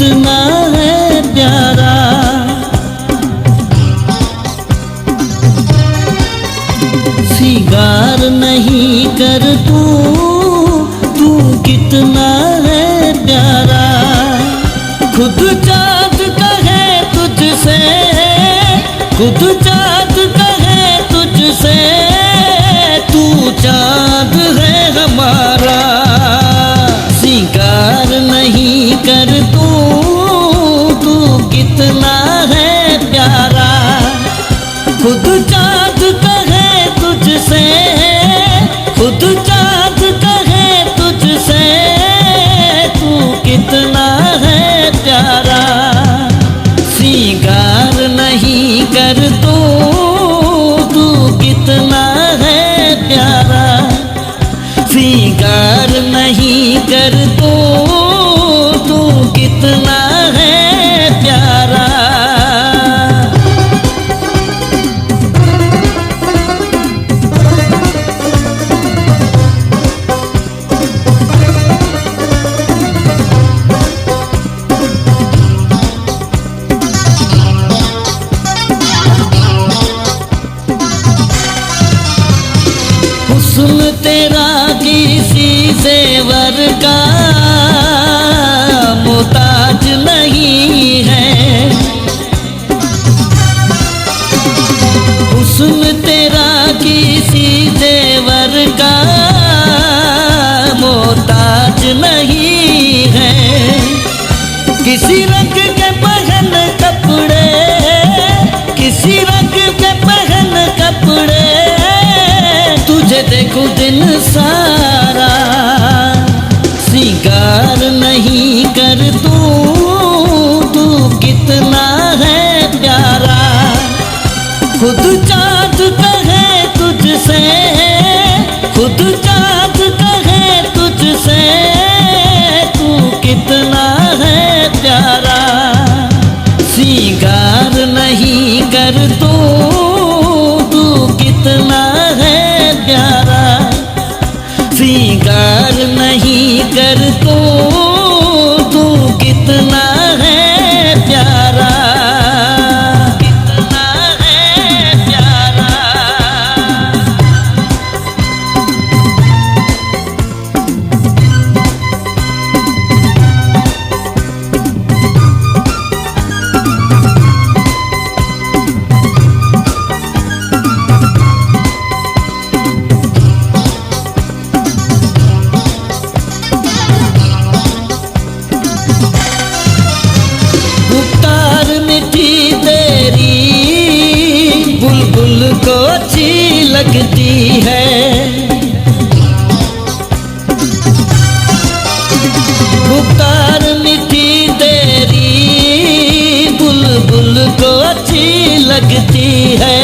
कितना है प्यारा। सिंगार नहीं कर तू कितना है प्यारा। खुद चाँद कहे तुझसे, खुद चाँद कहे तुझसे, तू चाँद है हमारा। सिंगार नहीं कर तू कितना है प्यारा। खुद चाँद कहे तुझसे, खुद चाँद कहे तुझसे, तू कितना है प्यारा। सिंगार नहीं कर तू कितना है प्यारा। सिंगार नहीं कर तू कितना है प्यारा। हुस्न तेरा किसी ज़ेवर का मोहताज नहीं है। हुस्न तेरा किसी ज़ेवर का मोहताज नहीं है। किसी रंग के पहन कपड़े, किसी रंग के पहन कपड़े, तुझे देखूं दिन सारा। सिंगार नहीं कर तू कितना है प्यारा। खुद चाँद कहे तुझसे, खुद चाँद कहे तुझसे, तू कितना है प्यारा। सिंगार नहीं कर तू कितना है प्यारा। सिंगार नहीं कर तू कितना है प्यारा। कितना है प्यारा। बुलबुल को अच्छी लगती है। गुफ्तार मीठी तेरी बुलबुल को अच्छी लगती है।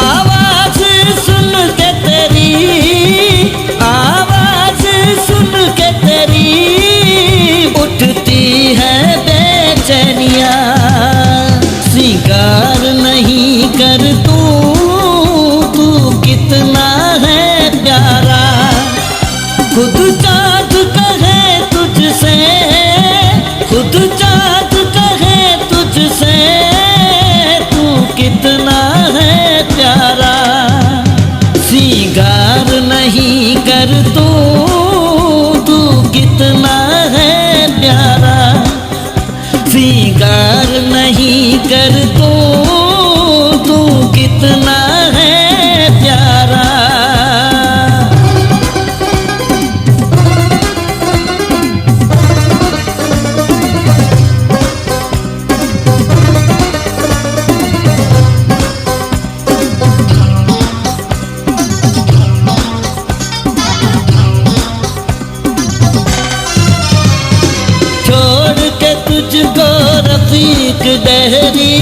आवाज सुन के तेरी, आवाज सुन के तेरी, उठती है बेचैनियाँ। सिंगार नहीं कर तू कितना है प्यारा। खुद चाँद कहे तुझसे, खुद चाँद कहे तुझसे, तू कितना है प्यारा। सिंगार नहीं कर तू कितना है प्यारा। सिंगार नहीं कर तू कितना है प्यारा। छोड़ के तुझको रफीक डहरी,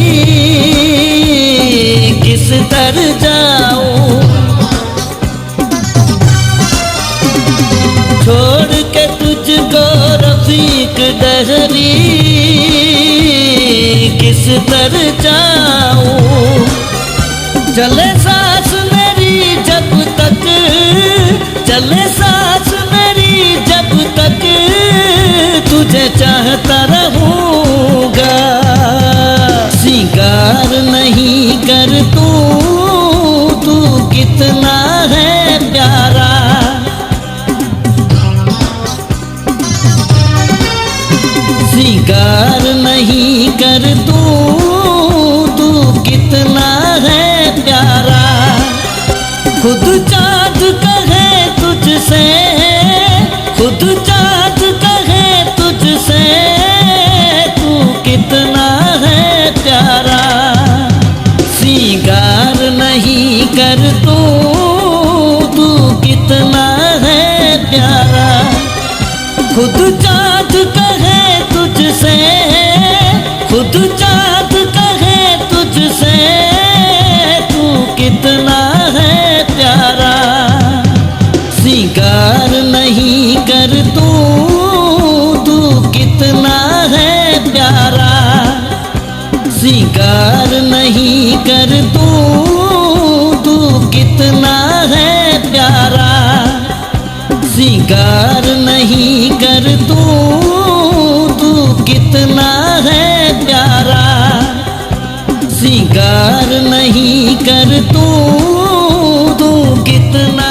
किस दर जाऊं। छोड़ के तुझको रफीक डहरी, किस दर जाऊं। चले सांस मेरी जब तक, चले सांस मेरी जब तक, सिंगार नहीं कर तू कितना है प्यारा। खुद चाँद कहे तुझसे, खुद चाँद कहे तुझसे, तू कितना है प्यारा। सिंगार नहीं कर तू कितना है प्यारा। खुद चाँद कहे तुझसे, खुद चाँद कहे तुझसे, तू कितना है प्यारा। सिंगार नहीं कर तू कितना है प्यारा। सिंगार नहीं कर तू कितना है प्यारा। सिंगार नहीं कर तू कितना है प्यारा। सिंगार नहीं कर तू कितना